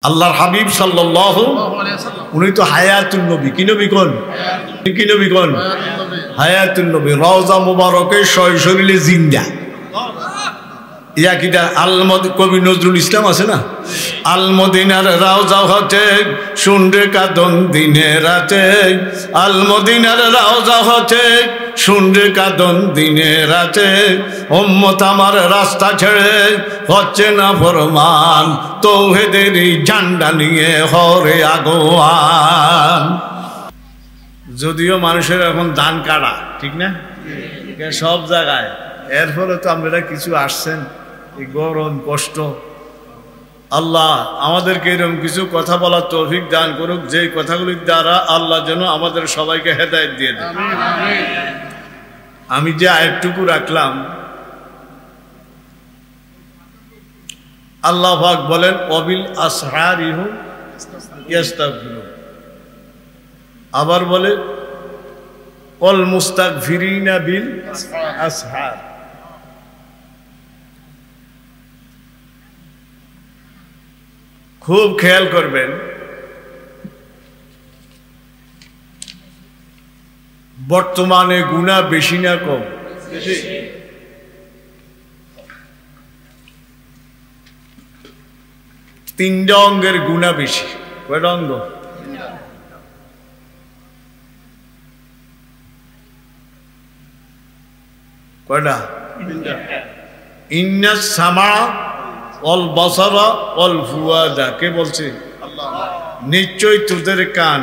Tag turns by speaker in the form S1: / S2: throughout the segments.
S1: আল্লাহর হাবিব সাল্লাল্লাহু উনি তো হায়াতুন নবী। কি নবী কোন? কি নবী কোন? হায়াতুন নবী। রওজা মুবারকে শরীরে জিন্দা। ইয়া কিটা কবি নজরুল ইসলাম আছে না, আল মদিনার রওজা হতে শুনরে কাঁদন দিনে রাতে, আল মদিনার রওজা হতে শুনরে কাঁদন দিনে রাতে, উম্মত আমার রাস্তা ছেড়ে হচ্ছে না ফরমান, তৌহিদেরই ঝান্ডা নিয়ে হরে আগোয়ান। যদিও মানুষের এখন ধান কাটা, ঠিক না, সব জায়গায়, এর ফলে তো আপনারা কিছু আসছেন, এই গরম কষ্ট। আল্লাহ আমাদেরকে এরকম কিছু কথা বলার তৌফিক দান করুক, যে কথাগুলির দ্বারা আল্লাহ যেন আমাদের সবাইকে হেদায়েত দিয়ে দেন। আমি যে আয়াতটুকু রাখলাম, আল্লাহ পাক বলেন ওয়াবিল আসহারিহুম ইস্তাগফিরুন, আবার বলে ওয়াল মুস্তাগফিরিনা বিল আসহার। খুব খেয়াল করবেন, বর্তমানে গুনাহ বেশি না কম? তিনটা অঙ্গের গুনাহ বেশি। কয়টা অঙ্গ? কয়টা? ইন্নাস সামা ওয়াল বাসারা ওয়াল ফুয়াদা। কে বলছে? নিশ্চয় তোদের কান,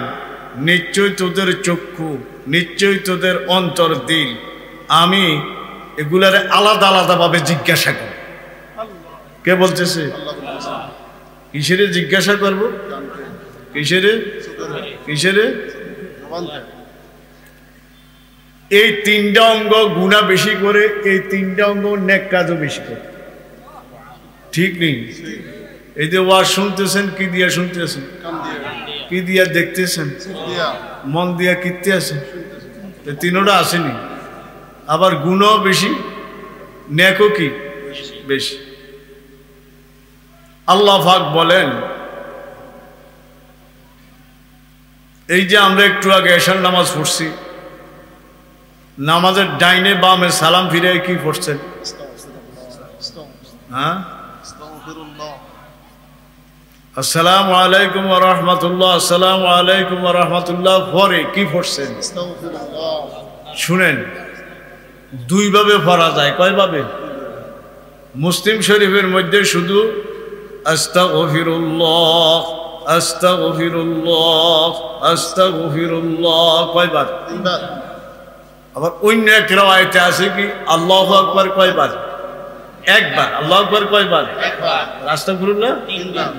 S1: নিশ্চয় তোদের চক্ষু, নিশ্চয় তোদের অন্তর দিল, আমি এগুলারে আলাদা আলাদা ভাবে জিজ্ঞাসা করব। কে বলতেছে? কিসেরে জিজ্ঞাসা করব? কিসেরে? কিসেরে? এই তিনটা অঙ্গ গুনাহ বেশি করে, এই তিনটা অঙ্গ নেক কাজও বেশি করে, ঠিক নেই? এই যে ওয়াজ শুনতেছেন, কি দিয়া শুনতেছেন? কি দিয়া দেখতেছেন? মন দিয়া কিনতে আছেন? তিনোটা আসেনি। আবার গুণও বেশি, নেকও কি বেশি। আল্লাহ পাক বলেন, এই যে আমরা একটু আগে এশার নামাজ পড়ছি, নামাজের ডাইনে বামে সালাম ফিরে কি পড়ছেন? হ্যাঁ, আসসালামু আলাইকুম ওয়া রাহমাতুল্লাহ, আসসালামু আলাইকুম ওয়া রাহমাতুল্লাহ পরে কি পড়ছেন? শুনেন, দুই ভাবে পড়া যায়। কয় ভাবে? মুসলিম শরীফের মধ্যে শুধু আস্তাগফিরুল্লাহ, আস্তাগফিরুল্লাহ, আস্তাগফিরুল্লাহ কয়বার? তিনবার। আবার অন্য এক রাওয়ায়াতে আছে কি আল্লাহু আকবার কয়বার? একবার। আল্লাহু আকবার কয়বার? একবার। আস্তাগফিরুল্লাহ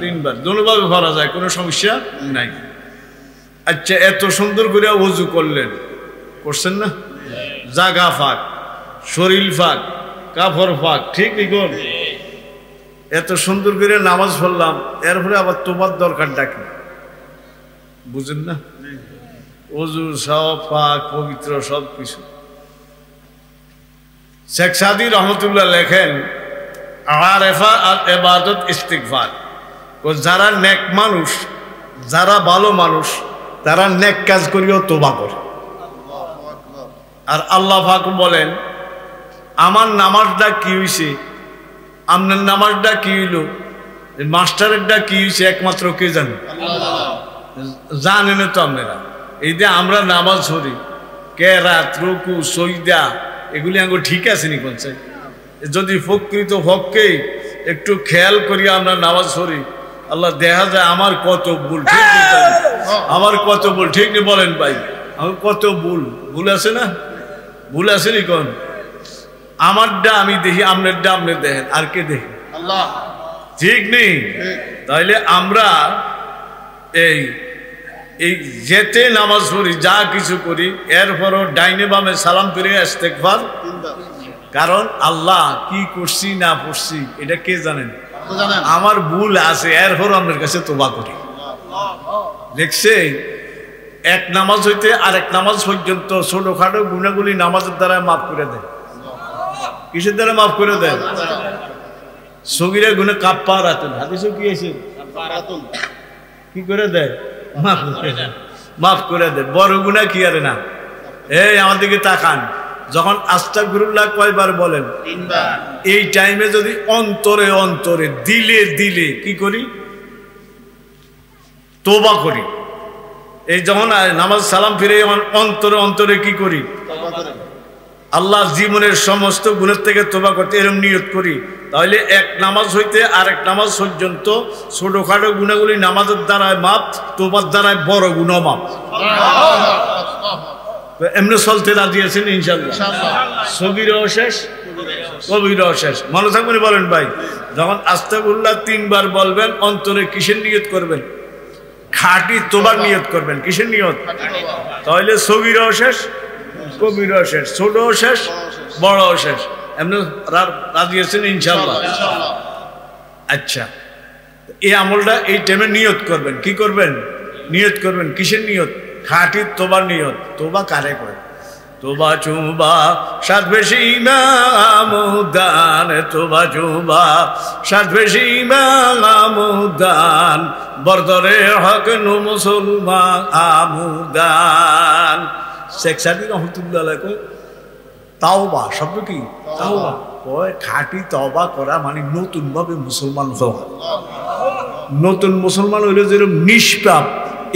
S1: তিনবার। দুইভাবে পড়া যায়, কোনো সমস্যা নাই। আচ্ছা, এত সুন্দর করে ওযু করলেন, করছেন না? জাগা ফাক, শরীর ফাক, কাপড় ফাক, ঠিক নিকন? এত সুন্দর করে নামাজ পড়লাম, এরপরে আবার তোমার দরকারটা কি? বুঝেন না? ওযু সব পাক পবিত্র সব কিছু। শেখ সাদি রহমতুল্লাহ লেখেন, আরেফা আর ইবাদত ইস্তিগফার। যারা নেক মানুষ, যারা ভালো মানুষ, তারা নেক কাজ করিও তওবা করে। আর আল্লাহ পাক বলেন, আমার নামাজটা কি হইছে, আপনার নামাজটা কি হইল, মাস্টারেরটা কি হইছে, একমাত্র কে জানে? জানেন তো আপনারা। এই যে আমরা নামাজ পড়ি, কেরাত, রুকু, সজদা, এগুলি আঙ্গো ঠিক আছে নি? কোনছে যদি প্রকৃত হককে একটু খেয়াল করি আমরা নামাজ পড়ি, আল্লাহ দেখা যায় আমার কত ভুল, ঠিক নেই? আমার কত ভুল, ঠিক নেই? বলেন ভাই, আমার কত ভুল, ভুল আছে না? ভুল আছে নি? কোন আমারটা আমি দেখি, আপনারটা আপনি দেখেন, আর কে দেখেন? আল্লাহ, ঠিক নেই? তাইলে আমরা এই এই যেতে নামাজ পড়ি, যা কিছু করি, এরপরও ডাইনে বামে সালাম ফিরে ইস্তেগফার। কারণ আল্লাহ কি করছি না করছি এটা কে জানেন? আমার ভুল আছে, এরপরও আপনার কাছে তওবা করি। দেখছে, এক নামাজ হইতে আরেক নামাজ পর্যন্ত ছোটখাটো গুনাহগুলি নামাজের দ্বারা মাফ করে দেয়। কিসের দ্বারা মাফ করে দেয়? সগীরা গুনাহ কাফারাতুন। হাদিসে কি আছে? কি করে দেয়? মাফ করে দেয়, মাফ করে দেয়। বড় গুনাহ কি আরে না? এই আমার দিকে তাকান, যখন আস্তাগফিরুল্লাহ কয়বার বলেন?
S2: 3 বার।
S1: এই টাইমে যদি অন্তরে অন্তরে দিলে দিলে কি করি? তওবা করি। এই যখন নামাজ সালাম ফিরে যখন অন্তরে অন্তরে কি করি?
S2: তওবা করেন।
S1: আল্লাহ জীবনের সমস্ত গুণের থেকে তওবা করতে এরকম নিয়ত করি, তাহলে এক নামাজ হইতে আরেক নামাজ পর্যন্ত ছোটখাটো গুণাগুলি নামাজের দ্বারায় মাপ, তওবার দ্বারায় বড় গুনাহ মাপ। এমনি চলতে রাজি আছেন ইনশাআল্লাহ? সগীরাও শেষ, কবিরাও শেষ। মনে থাকবেন, বলেন ভাই, যখন আস্তাগফিরুল্লাহ 3 বার বলবেন, অন্তরে কিসের নিয়ত করবেন? খাঁটি তওবার নিয়ত করবেন। কিসের নিয়ত? তাহলে সগীরাও শেষ, কবিরাও শেষ, ছোটও শেষ, বড়ও শেষ। এমনি রাজি আছেন ইনশাআল্লাহ? আচ্ছা, এই আমলটা এই টাইমে নিয়ত করবেন। কি করবেন? নিয়ত করবেন। কিসের নিয়ত? খাঁটি তওবার নিয়ত। তওবা কারে করে? তোবা চুবা সাত বেশি আমুদান, তোবা চুবা সাত বেশি আমুদান, বরদরে হক নু মুসলমান আমুদান। শেখ সাদি রহমতুল্লাহ আলাইহি কয় তাওবা শব্দ কি? তাওবা। কয় খাঁটি তওবা করা মানে নতুন ভাবে মুসলমান হওয়া। নতুন মুসলমান হইলে যেরকম নিষ্পাপ,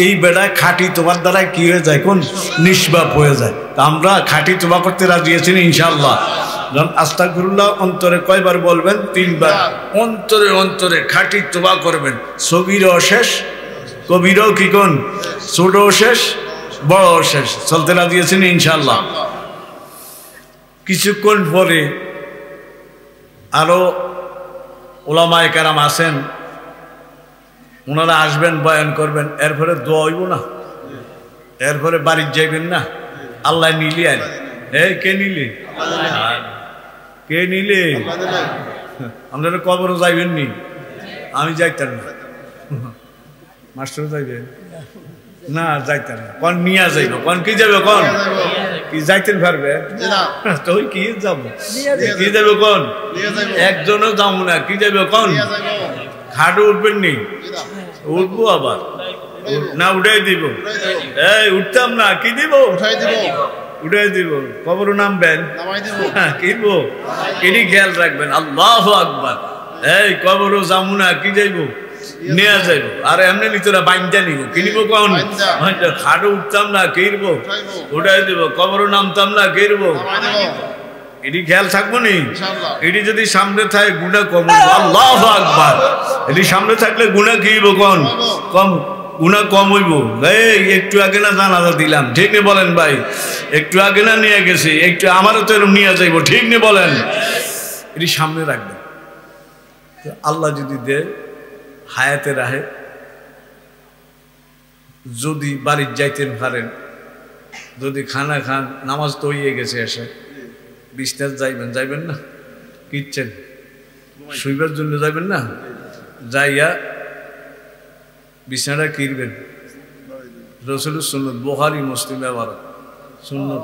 S1: এই বেড়ায় খাঁটি তোমার দ্বারা কি হয়ে যায়? কোন নিষ্পাপ হয়ে যায়। তা আমরা খাঁটি তওবা করতে রাজি আছি ইনশাআল্লাহ? যখন আস্তাগফিরুল্লাহ অন্তরে কয়বার বলবেন? 3 বার। অন্তরে অন্তরে খাঁটি তওবা করবেন। সগীরাও শেষ, কবিরাও কি কোন? ছোটও শেষ, বড়ও শেষ। চলতে রাজি আছেন ইনশাআল্লাহ? কিছুক্ষণ পরে আরো ওলামায়ে কেরাম আছেন, ওনারা আসবেন, বয়ান করবেন। এরপরে দোয়া হইব না? এরপরে বাড়ির যাইবেন না? আল্লাহ নিলি আর এই কে নিলি? কে নিলে? আপনারা কবরও যাইবেন নি? আমি যাইতাম না। মাস্টার যাইবেন না? যাইতাম না। কোন নিয়া যাইব? কোন কি যাবে? কোন কি যাইতেন পারবে? তো কি যাব? কি যাবে? কোন একজনও যাবো না। কি যাবে? কোন খাটে উঠবেন নি? উঠবো আবার না? উঠাই দিব? এই উঠতাম না। কি দিব? উঠাই দিব। কবর নামবেন, কিনবো। এটি খেয়াল রাখবেন। আল্লাহু আকবার। এই কবরও যাবো না। কি যাইব? নিয়ে যাইব। আর এমনি নিতরা বাইন্দা নিব। কিনিব? কোন খাটে উঠতাম না। কিনব? উঠাই দিব। কবরও নামতাম না। কিনব? এটি খেয়াল থাকবো নি? এটি যদি সামনে থাকে গুনাহ কম। আল্লাহু আকবার। এটি সামনে থাকলে গুনাহ কি হইব? কোন কম, গুনাহ কম হইব। এই একটু আগে না জানাজা দিলাম, ঠিক নে বলেন ভাই? একটু আগে না নিয়ে গেছি, একটু আমারও তো এরকম নিয়ে যাইব, ঠিক নে বলেন? এটি সামনে রাখবেন। আল্লাহ যদি দেয় হায়াতে রাহে, যদি বাড়ির যাইতেন পারেন, যদি খানা খান, নামাজ তো হইয়ে গেছে, এসে বিছনায় যাইবেন, যাইবেন না? কিচ্ছেন শুইবার জন্য যাইবেন না? যাইয়া বিছানাটা কিনবেন। রসুলের সুন্নত, বুখারী মুসলিম আবার সুন্নত।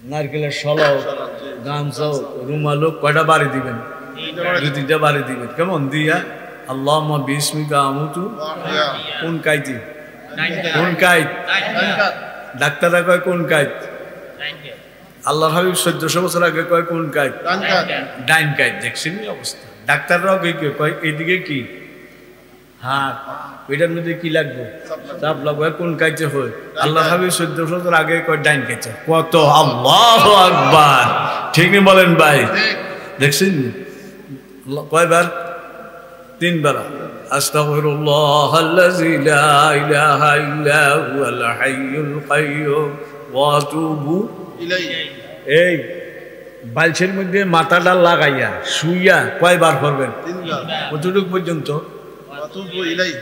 S1: নারকেলের শলাও, গামছাও, রুমালও কয়টা বাড়ি দিবেন? 2-3টা বাড়ি দিবেন। কেমন দিয়া? আল্লাহুম্মা বিসমিকা আমুতু। কোন কাইতি? কোন কাইত? ডাক্তাররা কয় কোন কাইত? আল্লাহর হাবিব 1400 বছর আগে কয় কোন কাইত? ডাইন কাইত। দেখছেন অবস্থা? ডাক্তাররাও কয় এইদিকে কি? হ্যাঁ, ওইটার মধ্যে কি লাগবে? চাপ লাগবে। কোন কাইতে হয়? আল্লাহর হাবিব 1400 বছর আগে কয় ডাইন কাইতে। কত! আল্লাহু আকবার। ঠিক নি বলেন ভাই? দেখছেন কয়বার? 3 বার। আস্তাগফিরুল্লাহাল্লাযী লা ইলাহা ইল্লা হুয়াল হাইয়ুল কাইয়্যুম ওয়া আতুবু ইলাইহি। এই বালছের মধ্যে মাথাটা লাগাইয়া শুইয়া কয়বার করবেন?
S2: 3 বার।
S1: কতটুকু পর্যন্ত?
S2: ওয়াতুবু ইলাইহি।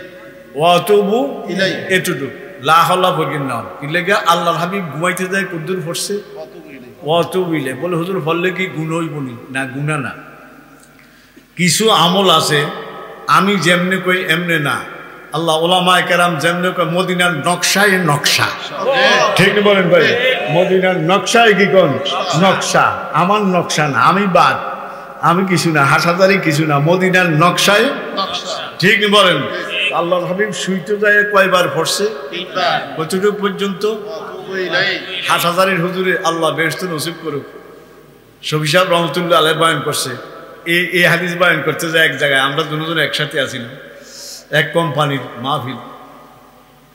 S1: ওয়াতুবু ইলাইহি এতটুকু। লা হাওলা পর্যন্ত না। কি লাগা? আল্লাহর হাবিব ঘুমাইতে যায় কদ্দুর পড়ছে? ওয়াতুবু ইলাইহি। বলে হুজুর বললে কি গুনাহ হইব না? গুনাহ না। কিছু আমল আছে আমি যেমনি কই এমনি না। আল্লাহ ওলামায়ে কেরাম যেমনি কয় মদিনার নকশায় নকশা। ঠিক বলেন ভাই? মদিনার নকশায় কি কোন নকশা? আমার নকশা না, আমি বাদ, আমি কিছু না, হাসাদারি কিছু না, মদিনার নকশায় নকশা। ঠিক বলেন? আল্লাহর হাবিব শুইতে যায় কয়বার পড়ছে?
S2: তিনবার।
S1: কতটুকু পর্যন্ত?
S2: ওয়াতুবু ইলাইহি।
S1: হাটহাজারির হুজুরে আল্লাহ বেহেশত নসিব করুক। শফি সাহেব রহমতুল্লাহ আলাইহি বয়ান করছে, এই হাদিস বয়ান করতে যায় এক জায়গায়, আমরা দুজন একসাথে আছিলাম এক কোম্পানির মাহফিল।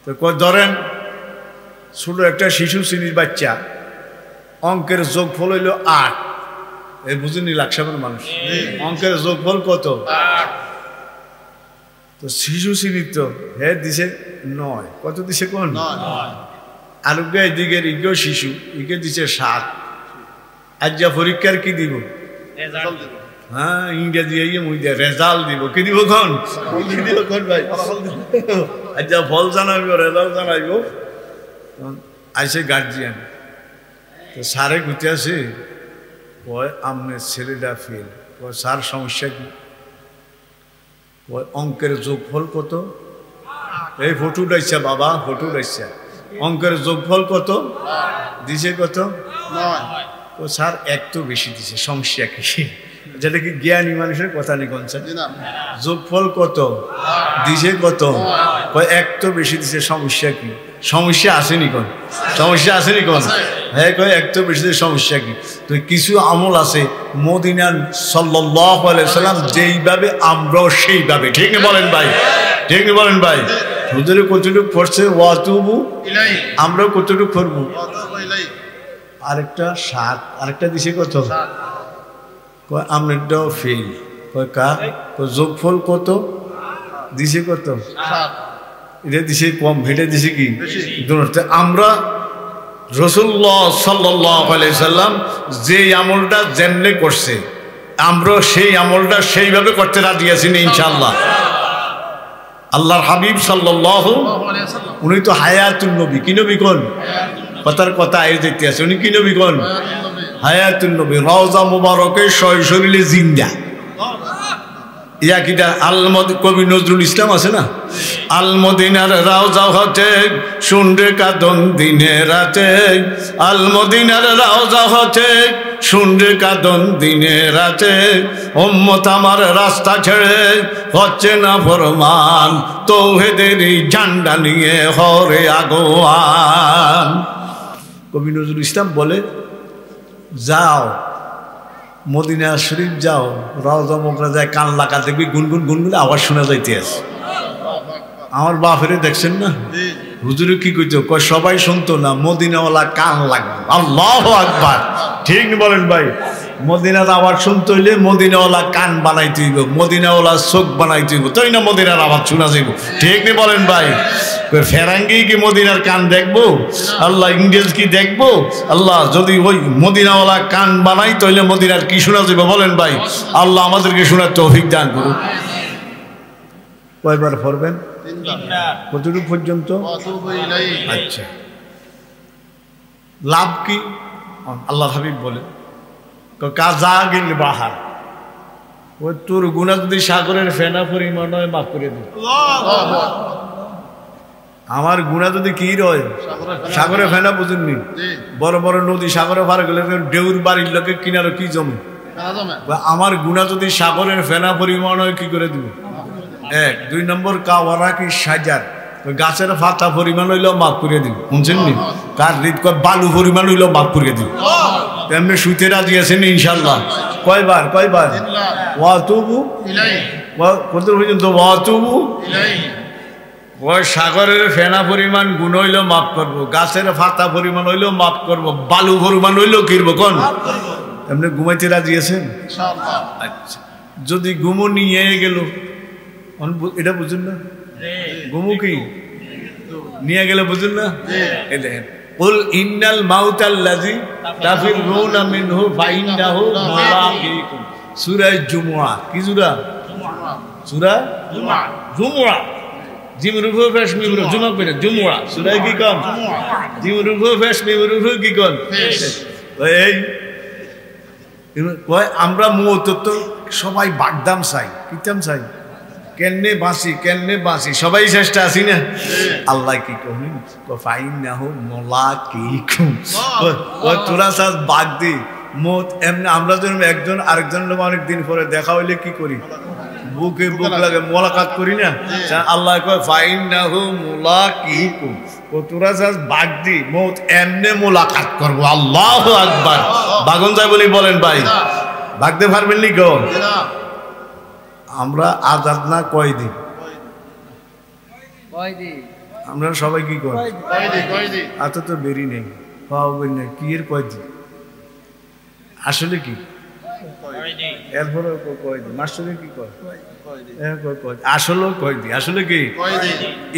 S1: তো ধরেন ছোট একটা শিশু শ্রেণীর বাচ্চা, অঙ্কের যোগফল হইল 8, এই বুঝেনি লাকসামের মানুষ, অঙ্কের যোগফল কত?
S2: 8।
S1: তো শিশু শ্রেণীর তো হ্যাঁ দিছে 9, কত দিছে কোন?
S2: 9।
S1: আলুকে এদিকের ইগেও শিশু, ইগে দিছে 7। আজ যা পরীক্ষার কি দিব? হ্যাঁ ইংরেজি রেজাল্ট দিব। কি দিব কোন? কি দিব কোন ভাই? আজ যা ফল জানাইব, রেজাল্ট জানাইব। আইসে গার্জিয়ান, তো স্যারে ঘুরতে আসে, কয় আপনার ছেলেটা ফেল। কয় স্যার সমস্যা কি? কয় অঙ্কের যোগফল কত? এই ফটো উঠাইছে বাবা, ফটো উঠাইছে। অঙ্কের যোগফল কত দিছে? কত?
S2: 9।
S1: ও স্যার এক তো বেশি দিছে, সমস্যা কি? যেটা কি জ্ঞানী মানুষের কথা নেই কোন স্যার?
S2: জি না।
S1: যোগফল কত দিছে? কত? কয় এক তো বেশি দিছে, সমস্যা কি? সমস্যা আসেনি কোন? সমস্যা আসেনি কোন? হ্যাঁ কয় এক তো বেশি দিছে, সমস্যা কি? তো কিছু আমল আছে মদিনার সাল্লাল্লাহু আলাইহি সাল্লাম যেইভাবে, আমরাও সেইভাবে। ঠিক না বলেন ভাই? ঠিক না বলেন ভাই? হুজুরে কতটুকু পড়ছে? ওয়াতুবু
S2: ইলাইহি।
S1: আমরাও কতটুকু পড়বো?
S2: ওয়াতুবু ইলাইহি।
S1: আরেকটা 7, আরেকটা দিছে কত?
S2: 7।
S1: কয় আমরাও ফেল। কয় কার? কয় যোগফল কত দিছে? কত?
S2: 7।
S1: এটা দিছে কম, হেঁটে দিছে কি?
S2: বেশি।
S1: দুটো। আমরা রাসূলুল্লাহ সাল্লাল্লাহু আলাইহি সাল্লাম যে আমলটা যেমনে করছে, আমরা সেই আমলটা সেইভাবে করতে রাজি আছি না ইনশাআল্লাহ। আল্লাহর হাবিব সাল্লাল্লাহু
S2: আলাইহি ওয়াসাল্লাম।
S1: উনি তো হায়াতুন নবী। কি নবী কোন? কথার কথা আয়ে দেখতে আছে। উনি কি নবী কোন? হায়াতুন নবী। রওজা মুবারকে শরীরে জিন্দা। ইয়া কিটা কবি নজরুল ইসলাম আছে না? আল মদিনার রওজা হতে শুনরে কাঁদন দিনে রাতে, আল মদিনার রওজা হতে শুনরে কাঁদন দিনে রাতে, উম্মত আমার রাস্তা ছেড়ে হচ্ছে না ফরমান, তৌহিদেরই ঝান্ডা নিয়ে হরে আগোয়ান। কবি নজরুল ইসলাম বলে, যাও মদিনা শরীফ যাও, রওজা মোকরা যায়, কান লাগা দেখবি গুনগুন গুনগুন আওয়াজ শোনা যাইতে আছে। আমার বাপেরে দেখছেন না? হুজুরে কি কইতো? কয় সবাই শুনতো না, মদিনাওয়ালা কান লাগবে। আল্লাহু আকবার। ঠিক বলেন ভাই? মদিনার আওয়াজ শুনতে হইলে মদিনাওয়ালা কান বানাইতে হইব, মদিনাওয়ালা চোখ বানাইতে হইব, তাই না মদিনার আওয়াজ শোনা যাইব। ঠিক নি বলেন ভাই? ফেরাঙ্গি কি মদিনার কান দেখবো? আল্লাহ ইংরেজ কি দেখবো? আল্লাহ যদি ওই মদিনাওয়ালা কান বানাই তাহলে মদিনার কি শোনা যাবে বলেন ভাই? আল্লাহ আমাদেরকে শোনার তৌফিক দান করুন। কয়বার পড়বেন?
S2: 3বার।
S1: কতটুকু পর্যন্ত?
S2: ওয়াতুবু ইলাইহি।
S1: আচ্ছা, লাভ কি? আল্লাহ হাবিব বলে, কাজা গিল বাহার, ওই তোর গুনাহ যদি সাগরের ফেনা পরিমাণ হয় মাফ করে দিন।
S2: আল্লাহু আকবার।
S1: আমার গুনাহ যদি কি রয়, সাগরে ফেনা বুঝেননি?
S2: জি।
S1: বড় বড় নদী সাগরে পার গেলে ঢেউর বাড়ির লোকে কিনারে কি জমে।
S2: কেন জমে?
S1: আমার গুনাহ যদি সাগরের ফেনা পরিমাণ হয় কি করে দিব? 1 2 নম্বর কাওয়ারা কি সাজার, গাছের পাতা পরিমাণ হইলেও মাফ করে দিব। শুনছেন নি? কার হৃদ বালু পরিমাণ হইলেও মাফ করে দিব। তেমনি শুইতে রাজি আছেন ইনশাল্লাহ? কয়বার? কয়বার?
S2: 3বার।
S1: ওয়াতুবু
S2: ইলাইহি।
S1: কত পর্যন্ত? ওয়াতুবু
S2: ইলাইহি।
S1: ওই সাগরের ফেনা পরিমাণ গুণ হইলেও মাফ করবো, গাছের পাতা পরিমাণ হইলেও মাফ করবো, বালু পরিমাণ হইলেও কিনবো। কোন? এমনি ঘুমাইতে রাজি আছেন?
S2: ইনশাআল্লাহ।
S1: আচ্ছা, যদি ঘুমো নিয়ে গেল, এটা বুঝুন না? ঘুমো কি নিয়ে গেলে বুঝুন না? এই দেখেন, কুল ইন্নাল মাউতাল্লাযী তাফিরুনা মিনহু ফাইন্নাহু মুলাকিকুম। সূরা জুমুয়া। কি সূরা? সূরা জুমুয়া। জিমরুফু ফেশ মিমরু জুমা করে জুমুয়া। সূরা কি কোন? জিমরুফু ফেশ মিমরুফু কি কোন? এই কয় আমরা মৌত তো সবাই বাগদাম চাই, কিতাম চাই, কেনে বাঁচি কেনে বাঁচি, সবাই চেষ্টা আছি না? আল্লাহ কি কহিন? ফাইন্নাহু মুলাকিকুম। তোরা চাস বাগ দি মত। এমনি আমরা যেন একজন আরেকজন লোক অনেক দিন পরে দেখা হইলে কি করি? বুকে বুক লাগে মোলাকাত করি না আল্লাহ কয় ফাইন্নাহু মুলাকিকুম তোরা যাস বাগ দি মৌত এমনে মোলাকাত করবো আল্লাহু আকবার বাগন যায় বলি বলেন ভাই ভাগতে পারবেন নি গো আমরা আজাদ না কয়দি আমরা সবাই কি করি এত তো বেরি নেই পাবেন না কি এর কয়দি আসলে কি এরপরে কয়দি মাস্টারে কি কয় আসলে কয়দি আসলে কি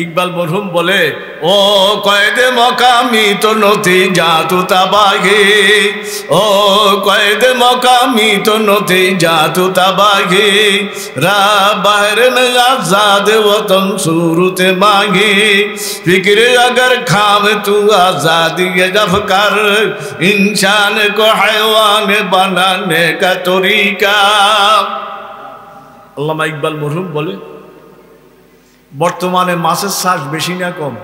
S1: ইকবাল মরহুম বলে ও কয়েদে মকামি তো নথি জাতু তাবাগে ও কয়েদে মকামি তো নথি জাতু তাবাগে রা বাহর মে আজাদ वतन सूरत मांगे फिक्र अगर खाम तू आजादी जफ कर इंसान को हैवान बनाने का तरीका আল্লামা ইকবাল মরহুম বলে বর্তমানে মাছের চাষ বেশি না কম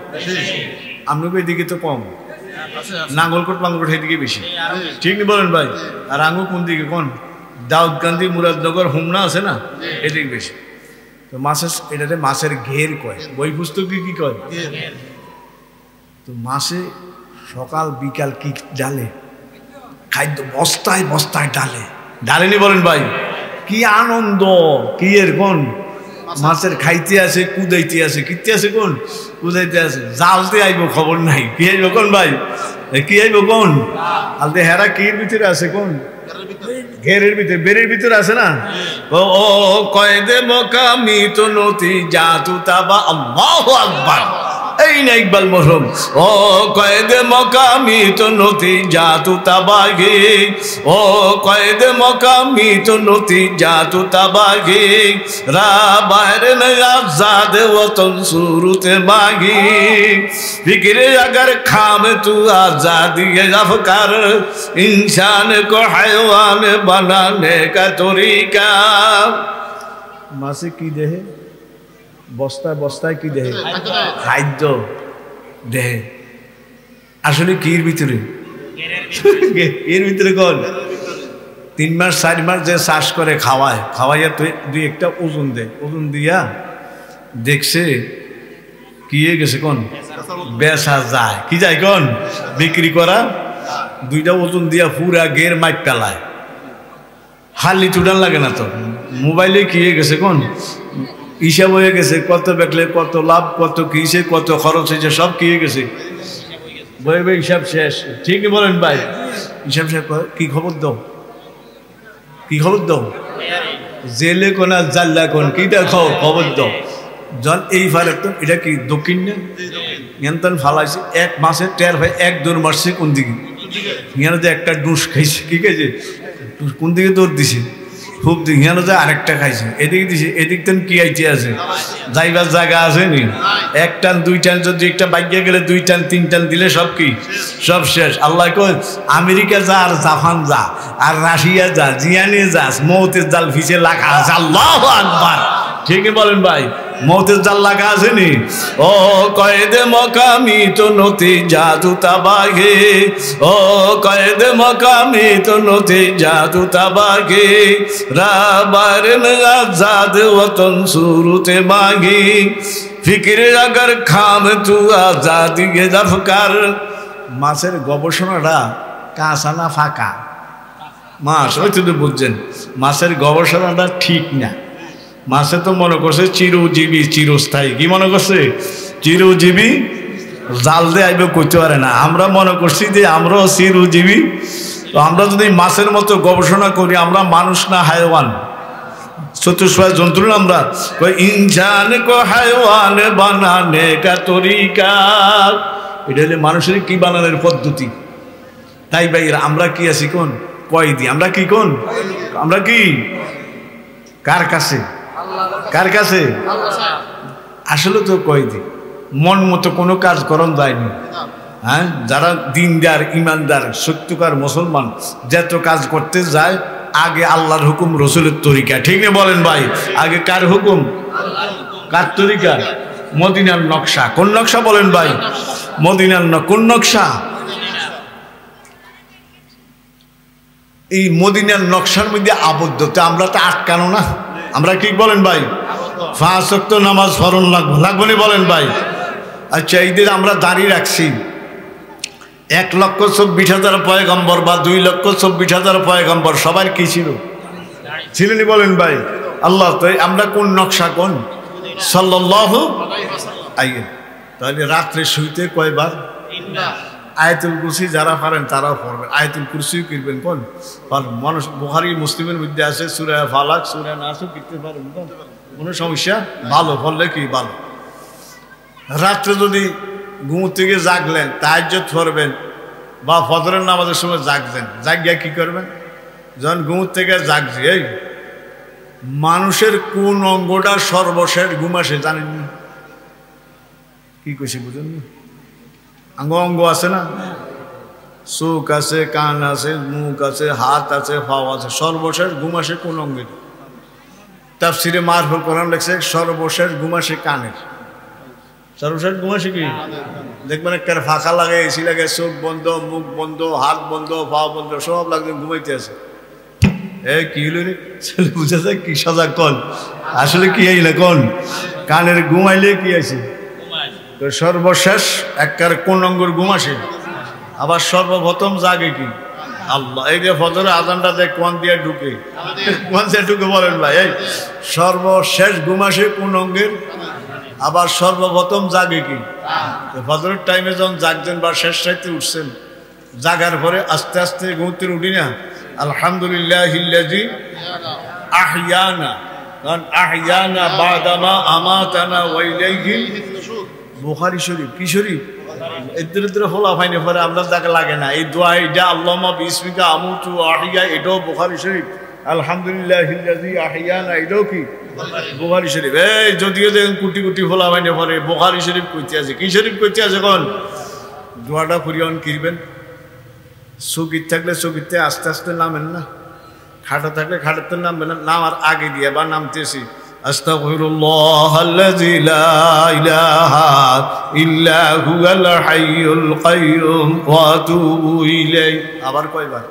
S1: আপনাকে এদিকে তো কম নাঙ্গলকোট মাঙ্গলকোট এদিকে বেশি ঠিক নি বলেন ভাই আর আঙ্গু কোন দিকে কোন দাউদকান্দি মুরাদনগর হুমনা আছে না এদিকে বেশি তো মাছের এটাতে মাছের ঘের কয় বই পুস্তকে কি কয় তো মাছে সকাল বিকাল কি ডালে খাদ্য বস্তায় বস্তায় ডালে ডালেনি বলেন ভাই কি আনন্দ কি এর কোন মাছের খাইতে আছে কুদাইতে আছে কিতে আছে কোন কুদাইতে আছে জালতে আইব খবর নাই কি আইব কোন ভাই কি আইব কোন আলতে হেরা কির ভিতরে আছে কোন ঘেরের ভিতরে বেরের ভিতরে আছে না ও কয়েদে মকামি তো নতি জাতু তাবা আল্লাহু আকবার এই না ইকবাল মরহুম ও কয়েদে মকামি তো নতি জাতু তাবাগে ও কয়েদে মকামি তো নতি জাতু তাবাগে রা বাহর মে আজাদ वतन सूरत मांगी फिक्र अगर खाम तू आजादी अफकार इंसान को हैवान बनाने का तरीका मासे की देहे বস্তায় বস্তায় কি দেহে খাদ্য দেহে আসলে কি এর ভিতরে এর ভিতরে কোন 3 মাস 4 মাস যে চাষ করে খাওয়ায় খাওয়াইয়া দুই একটা ওজন দেয় ওজন দিয়া দেখছে কি গেছে কোন বেচা যায় কি যায় কোন বিক্রি করা দুইটা ওজন দিয়া পুরা গের মাইক পেলায় হালি চুডান লাগে না তো মোবাইলে কি গেছে কোন হিসাব হয়ে গেছে কত বেচলে কত লাভ কত কিসে কত খরচ হয়েছে সব কি হয়ে গেছে বই বই হিসাব শেষ ঠিকই বলেন ভাই হিসাব শেষ কি খবর দাও কি খবর দাও জেলে কোন আর জাল্লা কোন কিটা খাও খবর দাও জন এই ফালে তো এটা কি দক্ষিণ না নিয়ন্ত্রণ ফালাইছে 1 মাসে টের হয় 1-2 মাসে কোন দিকে ইয়ানো যে একটা ডুস খাইছে কি খাইছে কোন দিকে দৌড় দিছে খুব দিঘানো যায় আরেকটা খাইছে এদিকে দিছে এদিক তেন কি আইতে আছে যাইবার জায়গা আছে নি 1 টান 2 টান যদি একটা বাইকে গেলে 2 টান 3 টান দিলে সব কি সব শেষ আল্লাহ কয় আমেরিকা যা আর জাপান যা আর রাশিয়া যা জিয়ানি যা মৌতের জাল ভিজে লাগা আছে আল্লাহু আকবার ঠিকই বলেন ভাই মৌতের জাল লাগা আছে নি ও কয়েদে মকামি তো নতি জাদু তাবাগে ও কয়েদে মকামি তো নতি জাদু তাবাগে রা বাহর মে আজাদ वतन सूरत मांगी फिक्र अगर खाम तू आजादी जफकार মাছের গবেষণাটা কাঁচা না ফাঁকা মাছ ওই তো বুঝছেন মাছের গবেষণাটা ঠিক না মাছে তো মনে করছে চিরজীবী চিরস্থায়ী কি মনে করছে চিরজীবী জাল দিয়ে আইবে করতে পারে না আমরা মনে করছি যে আমরাও চিরজীবী তো আমরা যদি মাছের মতো গবেষণা করি আমরা মানুষ না হায়ওয়ান চতুষ্পদ জন্তু না আমরা ইনসান কো হায়ওয়ান বানানে কা তরিকা এটা হলে মানুষের কি বানানোর পদ্ধতি তাই ভাই আমরা কি আছি কোন কয়দি আমরা কি কোন আমরা কি কার কাছে কার কাছে আসলে তো কয়দি মন মতো কোনো কাজ করন যায়নি হ্যাঁ যারা দিনদার ইমানদার সত্যকার মুসলমান যত কাজ করতে যায় আগে আল্লাহর হুকুম রসুলের তরিকা ঠিক না বলেন ভাই আগে কার হুকুম কার তরিকা মদিনার নকশা কোন নকশা বলেন ভাই মদিনার কোন নকশা এই মদিনার নকশার মধ্যে আবদ্ধ তো আমরা তো আটকানো না আমরা কি বলেন ভাই? 5 ওয়াক্ত নামাজ ফরজ লাগবে না বলেন ভাই? আচ্ছা, ঈদের আমরা দাঁড়িয়ে রাখছি 1,24,000 পয়গম্বর বা 2,24,000 পয়গম্বর সবার কি ছিল? ছিলেন বলেন ভাই? আল্লাহ তো আমরা কোন নকশা কোন সাল্লাল্লাহু আলাইহি। তাহলে রাত্রে শুইতে কয়বার? আয়াতুল কুরসি যারা পারেন তারাও পড়বেন, আয়াতুল কুরসিও কিনবেন কোন মানুষ। বুখারী মুসলিমের মধ্যে আছে সূরা ফালাক সূরা নাসও কিনতে পারেন, কোনো সমস্যা, ভালো পড়লে কি ভালো। রাত্রে যদি ঘুম থেকে জাগলেন তাহাজ্জুদ পড়বেন বা ফজরের নামাজের সময় জাগলেন, জাগিয়া কি করবেন? যখন ঘুম থেকে জাগছি, এই মানুষের কোন অঙ্গটা সর্বশেষ ঘুম আসে জানেন? কি কইছি বুঝেন? অঙ্গ আছে না, চোখ আছে, কান আছে, মুখ আছে, হাত আছে, পাও আছে, সর্বশেষ ঘুম আসে কোন অঙ্গের? তাফসিরে মারফুল কোরআন লেখছে সর্বশেষ ঘুম আসে কানের। সর্বশেষ ঘুম আসে কি দেখবেন একটা ফাঁকা লাগে, এসি লাগে, চোখ বন্ধ, মুখ বন্ধ, হাত বন্ধ, পা বন্ধ, সব লাগবে ঘুমাইতে আছে। কি হলো রে ছেলে, বুঝা যায় কি সজাগ কন আসলে কি এই না কোন কানের ঘুমাইলে কি আছে? সর্বশেষ একবার কোন অঙ্গের ঘুম আসে? আবার সর্বপ্রথম জাগে কি? আল্লাহ। এই যে ফজরের আজানটা দেখ কোন দিয়ে ঢুকে, কোন দিয়ে ঢুকে বলেন ভাই? এই সর্বশেষ ঘুম আসে কোন অঙ্গের? আবার সর্বপ্রথম জাগে কি? ফজরের টাইমে যখন জাগছেন বা শেষ রাইতে উঠছেন, জাগার পরে আস্তে আস্তে ঘুমতে উঠি না আলহামদুলিল্লাহিল্লাযী আহইয়ানা, কারণ আহইয়ানা বাদামা আমাতানা ওয়া ইলাইহিল বুখারী শরীফ। কি শরীফ? এদের ফলা ফাইনে পরে আপনার তাকে লাগে না এই দোয়া, এটা আল্লাহুম্মা বিসমিকা আমুতু ওয়া আহইয়া, এটাও বুখারী শরীফ। আলহামদুলিল্লাহিল্লাযী আহইয়ানা, এটাও কি বুখারী শরীফ। এই যদিও দেখেন কোটি কোটি ফলা ফাইনে পরে বুখারী শরীফ কইতে আছে। কি শরীফ কইতে আছে? কোন দোয়াটা করিয়ন কিরবেন? চকিত থাকলে চকিতে আস্তে আস্তে নামেন না, খাটা থাকলে খাটাতে নামবেন না, নামার আগে দিয়ে বা নামতেছি আস্তাগফিরুল্লাহাল্লাযী লা ইলাহা ইল্লা হুয়াল হাইয়ুল কাইয়ুম ওয়া আতুবু ইলাইহি। আবার কয়বার?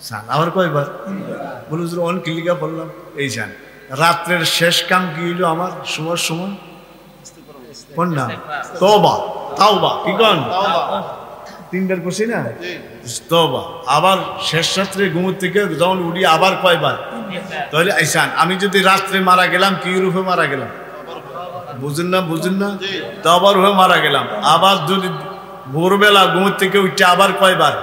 S1: সান। আবার কয়বার? বলুন অন কিলিকা পড়লাম এই জান। রাত্রের শেষ কাম কি হইল আমার? সময় কোন না তওবা, তাওবা। কি কোন? তিনবার করছি না তওবা। আবার শেষ রাত্রে ঘুম থেকে যখন উঠি আবার কয়বার? তাহলে আইসান আমি যদি রাত্রে মারা গেলাম কি রূপে মারা গেলাম? বুঝেন না? তওবার রূপে মারা গেলাম। আবার যদি ভোরবেলা ঘুম থেকে উঠে আবার কয়বার?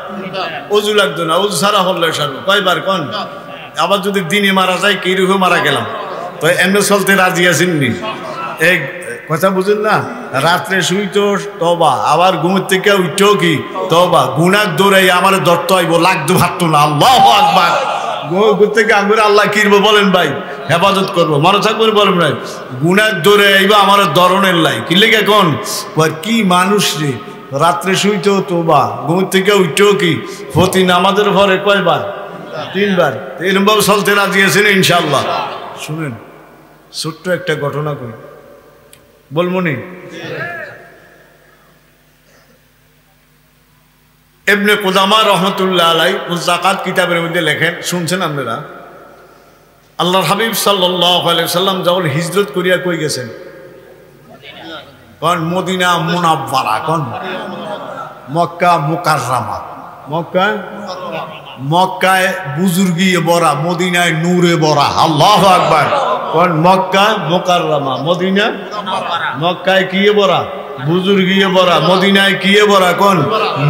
S1: ওযু লাগতো না, ওযু ছাড়া হল সারবো কয়বার? কোন? আবার যদি দিনে মারা যায় কি রূপে মারা গেলাম? তো এমনি চলতে রাজি আছেন নি? এই কথা বুঝেন না? রাত্রে শুইতো তওবা, আবার ঘুমের থেকে উঠেও কি তওবা। গুনার দৌড়াই আমার ধরতে হইব, লাগতো ভাবতো না। আল্লাহু আকবার। ঘুম থেকে আঙ্গুরে আল্লাহ কিরবো বলেন ভাই? হেফাজত করবো, মনে থাকবেন বলেন ভাই? গুনার দৌড়ে আইবা আমার ধরনের লাই কি লেগে? কোন কি মানুষ রে, রাত্রে শুইতেও তওবা, ঘুমের থেকে উঠেও কি প্রতি নামাজের পরে কয়বার? 3 বার। এরকম ভাবে চলতে রাজি আছেন ইনশাআল্লাহ? শুনেন ছোট্ট একটা ঘটনা কই, বলমনি। ইবনে কুদামা রাহমাতুল্লাহ আলাইহি যাকাত কিতাবের মধ্যে লেখেন, শুনছেন আপনারা? আল্লাহর হাবিব সাল্লাল্লাহু আলাইহি সাল্লাম যখন হিজরত করিয়া কই গেছেন? কোন? মদিনা মুনাওয়ারা। কোন? মক্কা মুকাররমা। মক্কায় বুজুর্গি ভরা, মদিনায় নূরে ভরা। আল্লাহু আকবার। কোন? মক্কা মুকাররমা, মদিনা। মক্কায় কি ভরা? বুজুর্গি ভরা। মদিনায় কি ভরা? কোন?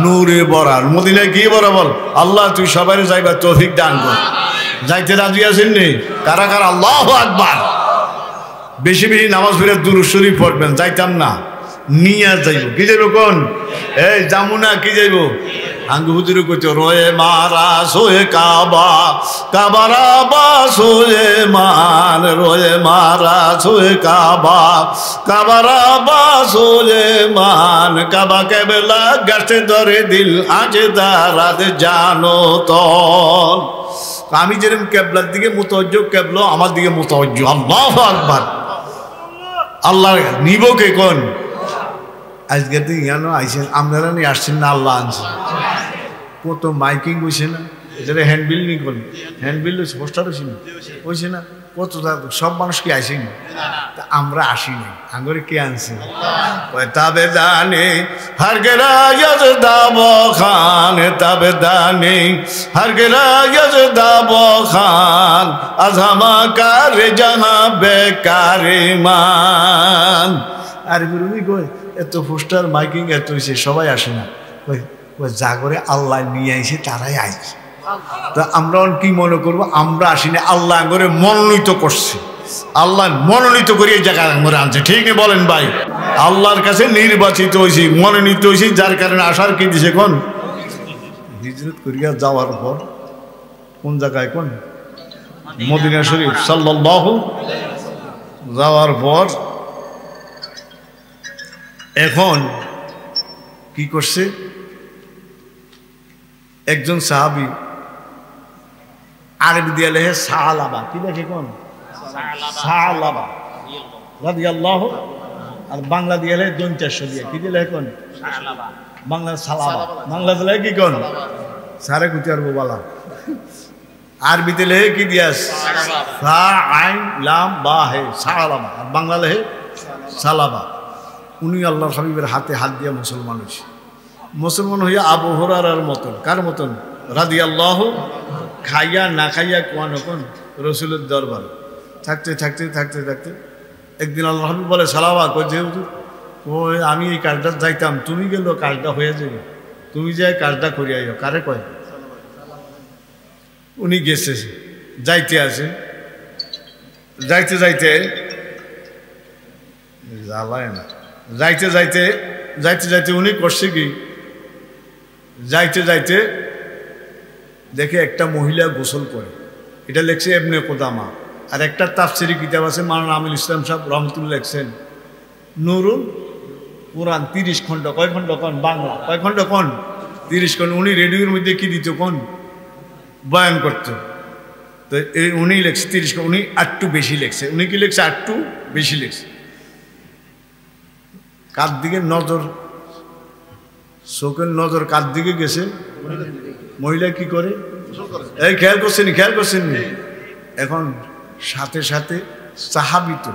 S1: নূরে ভরা। মদিনায় কি ভরা? বল আল্লাহ তুই সবাই যাইবা তৌফিক দান কর। যাইতে রাজি আছেন নি? কারা কারা? আল্লাহু আকবার। বেশি বেশি নামাজ পড়ে দুরূদ শরীফ পড়বেন। যাইতাম না, নিয়ে যাইব। কি যাইব? কোন? এই জামুনা কি যাইব? আঙ্গু হুজুরে কইতো রয়ে মারা সোয়ে কাবা, কাবারা বা সোয়ে মান, রয়ে মারা সোয়ে কাবা, কাবারা বা সোয়ে মান, কাবা কেবলা গাছে ধরে দিল আছে দারাদ জানো তো। আমি যেরকম কেবলার দিকে মুতাওয়াজ্জো, কেবলা আমার দিকে মুতাওয়াজ্জো। আল্লাহু আকবার। আল্লাহ নিব কে? কোন? আজকে তো ইয়ানো আইসেন, আপনারা নিয়ে আসছেন না, আল্লাহ আনছেন। কত মাইকিং হয়েছে না, যেটা হ্যান্ডবিল নি? কোন হ্যান্ডবিল পোস্টার হয়েছে না? হয়েছে না? কত সব মানুষ কি আসেনি, তা আমরা আসিনি, আঙ্গরে কে আনছে? তবে দানে হারগেরা দাব খান, তবে দানে হারগেরা দাব খান, আজহামা কারে জানা বেকারে মান। আর গুরুমি কই এত পোস্টার মাইকিং এত হয়েছে, সবাই আসে না, যা করে আল্লাহ নিয়ে আইছে তারাই আইছে। তা আমরা কি মনে করবো? আমরা আসিনি, আল্লাহ করে মনোনীত করছে, আল্লাহ মনোনীত করে এই জায়গায় আমরা আনছে। ঠিক বলেন ভাই? আল্লাহর কাছে নির্বাচিত হয়েছি, মনোনীত হয়েছি, যার কারণে আসার কি দিছে কোন হিজরত করিয়া যাওয়ার পর কোন জায়গায় কোন মদিনা শরীফ সাল্লাল্লাহু যাওয়ার পর এখন কি করছে? একজন সাহাবী আরবি দিয়ে লেখে সালাবা, কি লেখে কোন সালাবা রাদিয়াল্লাহু, আর বাংলা দিয়ে লেখে 400 দিয়ে, কি দিয়ে লেখে কোন বাংলা সালাবা, বাংলা দিলে কি কোন সারে কুতি আর বালা, আরবিতে লেখে কি দিয়া সা আইন লাম বা হে সালাবা, আর বাংলা লেখে সালাবা। উনি আল্লাহর হাবিবের হাতে হাত দিয়ে মুসলমান হয়েছে। মুসলমান হইয়া আবু হুরায়রার মতন, কার মতন? রাদিয়াল্লাহু, খাইয়া না খাইয়া কোয়ানো কোন রসুলের দরবার থাকতে থাকতে থাকতে থাকতে একদিন আল্লাহ হাবিব বলে সালাবা, কই যেহেতু ওই আমি এই কাজটা যাইতাম, তুমি গেল কাজটা হয়ে যাবে, তুমি যাই কাজটা করিয়া আইও। কারে কয়? উনি গেছে, যাইতে আছে, যাইতে যাইতে জ্বালায় না, যাইতে যাইতে যাইতে যাইতে উনি করছে কি, যাইতে যাইতে দেখে একটা মহিলা গোসল করে, এটা লেখছে ইবনে কুদামা। আর একটা তাফসিরি কিতাব আছে মাওলানা আমিনুল ইসলাম সাহেব রহমতুল্লাহ লেখছেন নুরুল কুরআন, 30 খণ্ড। কয় খণ্ড কোন? বাংলা। কয় খণ্ড কোন? 30 খণ্ড। উনি রেডিওর মধ্যে কি দিত কোন? বয়ান করত। তো এই উনি লেখছে 30 খণ্ড, উনি আটটু বেশি লেখছে। উনি কি লেখছে? আটটু বেশি লেখছে। কার দিকে নজর, চোখের নজর কার দিকে গেছে? মহিলা কি করে? এই খেয়াল করছেন, খেয়াল করছেন। এখন সাথে সাথে সাহাবিত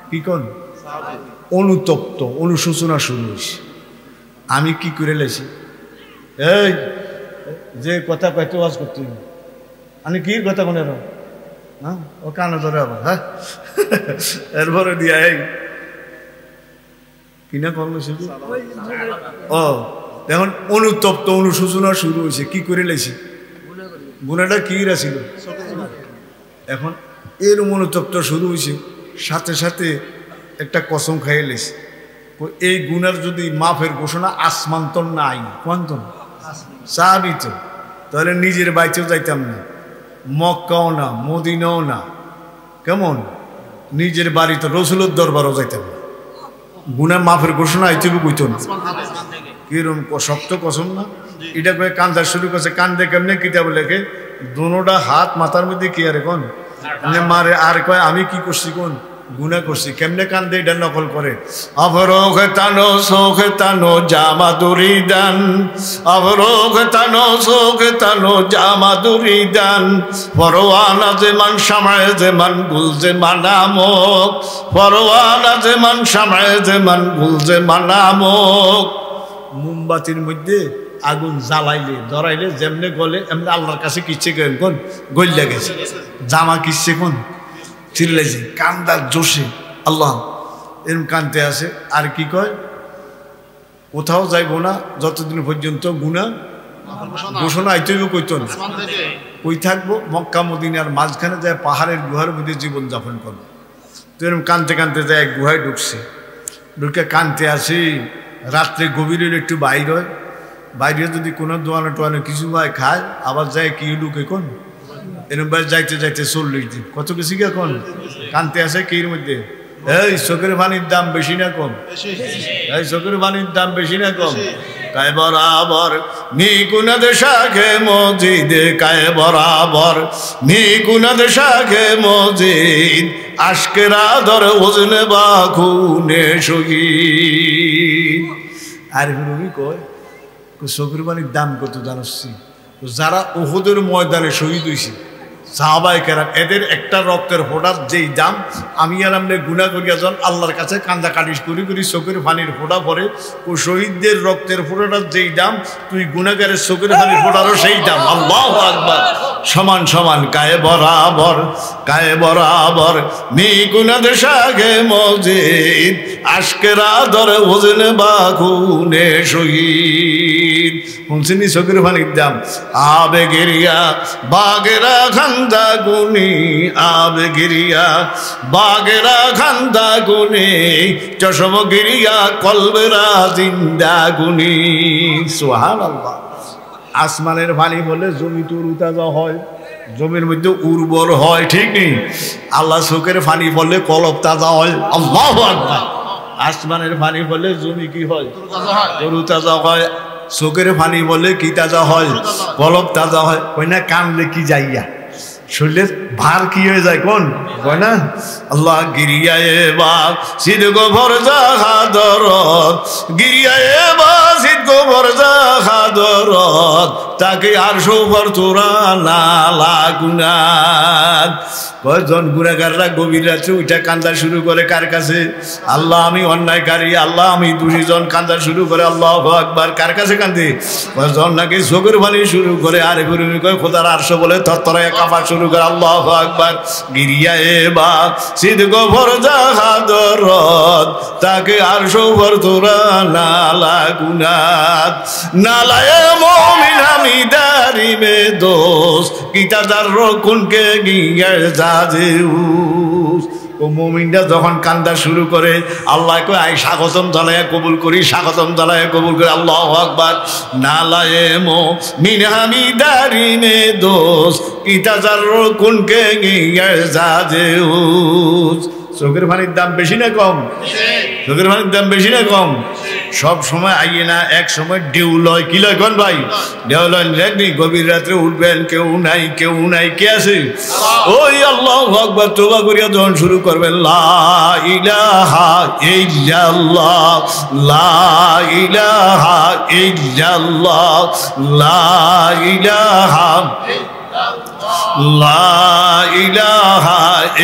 S1: কি কোন অনুতপ্ত, অনুশোচনা শুরু হয়েছে। আমি কি করে লেছি? এই যে কথা কয়তো ওয়াজ করতে, আমি কি কথা মনে রাখ, হ্যাঁ ও কানে ধরে আবার, হ্যাঁ এরপরে দিয়া এই কিনা করলো শুধু। ও এখন অনুতপ্ত, অনুশোচনা শুরু হয়েছে। কি করে লেছি? গুনাটা কি ছিল? এখন এর অনুতপ্ত শুরু হয়েছে, সাথে সাথে একটা কসম খাইয়ে লেছি, এই গুনার যদি মাফের ঘোষণা আসমান তো নাই, কোনতন সাহাবিত, তাহলে নিজের বাইতেও যাইতাম না, মক্কাও না, মদিনাও না, কেমন নিজের বাড়িতে রসুলের দরবারও যাইতাম না। গুনার মাফের ঘোষণা আইতেও কইত না। কিরম শক্ত কসম না? এটা করে কান্দা শুরু করছে। কান্দে কেমনে? কিতাব লেখে দুনোটা হাত মাথার মধ্যে কি আর কোন মারে, আর কয় আমি কি করছি কোন গুনাহ করছি। কেমনে কান্দে এটা নকল করে। অবরোগ তানো শোক তানো জামাদুরি দান, অবরোগ তানো শোক তানো জামাদুরি দান, পরওয়ানা যে মান সামায় যে মান গুল যে মানামক, পরওয়ানা যে মান সামায় যে মান গুল যে মানামক। মোমবাতির মধ্যে আগুন জ্বালাইলে ধরাইলে যেমনে গলে এমনি আল্লাহর কাছে কিচ্ছে গেলেন কোন গল্লা গেছে, জামা কিচ্ছে কোন চিল্লাইছে, কান্দার জোশে আল্লাহ এরকম কানতে আসে। আর কি কয়? কোথাও যাইব না যতদিন পর্যন্ত গুনাহ ঘোষণা আইতেও কইত না। কই থাকবো? মক্কা মদিনার মাঝখানে যায় পাহাড়ের গুহার মধ্যে জীবনযাপন করবো। তো এরকম কানতে কানতে যায় এক গুহায় ঢুকছে, ঢুকে কানতে আসি। রাত্রে গভীরের একটু বাইর হয়, বাইরে যদি কোনো দোয়ানো টোয়ানো কিছু হয় খায়, আবার যায় কি ঢুকে কোন এরকম বাইরে যাইতে যাইতে 40 দিন কত কিছু কে কোন কানতে আসে। কির মধ্যে এই চোখের পানির দাম বেশি না কম? এই চোখের পানির দাম বেশি না কম? কায় বরাবর নিকুনাদ শাখে মসজিদে, কায় বরাবর নিকুনাদ শাখে মসজিদ, আশকের আদর ওজনে বা খুনে শহীদ। আর রবি কয় চোখের পানির দাম কত জানাচ্ছি? যারা উহুদের ময়দানে শহীদ হয়েছে সাহাবায়ে কেরাম এদের একটা রক্তের ফোঁটার যেই দাম আমি আর আপনি গুনাহ করিয়া যখন আল্লাহর কাছে কান্দা কাটিস করি করি চোখের পানির ফোঁটা পড়ে ও শহীদদের রক্তের ফোঁটাটার যেই দাম তুই গুনাহগারের চোখের পানির ফোঁটারও সেই দাম। আল্লাহু আকবার। সমান সমান কায়ে বরাবর মি গুনাদ শাগে মজিদ আশকের আদর ওজনে বাগুনে শহীদ। শুনছিনি চোখের পানির দাম? আবে গিরিয়া বাগেরা খান্দা গুনি, আবে গিরিয়া বাগেরা খান্দা গুনি, চশম গিরিয়া কলবেরা জিন্দা গুনি। সুবহানাল্লাহ। আসমানের পানি বলে জমি তো উতাজা হয়, জমির মধ্যে উর্বর হয়, ঠিক নেই? আল্লাহ চোখের পানি বললে কলব তাজা হয়। আল্লাহু আকবার। আসমানের পানি বলে জমি কি হয়? গরু তাজা হয়। চোখের পানি বলে কি তাজা হয়? কলব তাজা হয়। কই না কানলে কি যাইয়া শরীরের ভার কি হয়ে যায় কোন কয় না? আল্লাহ গিরিয়ায়ে বা সিদ গোবর জাহাদরত, গিরিয়ায়ে বা সিদ গোবর জাহাদরত, তাকে আর সৌভর তোরা না লাগুনাত। কয়জন গুনাহগাররা গভীর রাতে উঠে কান্দা শুরু করে কার কাছে? আল্লাহ আমি অন্যায়কারী, আল্লাহ আমি দোষীজন কান্দা শুরু করে। আল্লাহু আকবার। কার কাছে কান্দে? কয়জন নাকি চোখের পানি শুরু করে আর গুরুমি কয় খোদার আরশ বলে থরথরায় কাঁপা শুরু করে। আল্লাহু আকবার। গিরিয়ায়ে বা সিদ গোবর জাহাদরত, তাকে আর সৌভর তোরা না লাগুনাত। নালায়ে মুমিন আমি দারি মে দোস, কিতা যার রকুনকে গিয়ে জাজেউস। ও মুমিনরা যখন কান্দা শুরু করে আল্লাহ কয় আই স্বাগতম জানায়া কবুল করি, স্বাগতম জানায়া কবুল করি। আল্লাহু আকবার। নালায়ে মুমিন আমি দারি মে দোস, কিতা যার রকুনকে গিয়ে জাজেউস। চোখের পানির দাম বেশি না কম? চোখের পানির দাম বেশি না কম? সব সময় আইয়ে না, এক সময় ঢেউ লয়। কি লয় কোন ভাই? ঢেউ লয়। দেখনি গভীর রাত্রে উঠবেন, কেউ নাই, কেউ নাই, কে আছে? ওই আল্লাহু আকবার তওবা করিয়া যখন শুরু করবেন লা ইলাহা ইল্লাল্লাহ, লা ইলাহা ইল্লাল্লাহ, লা ইলাহা লা ইলাহা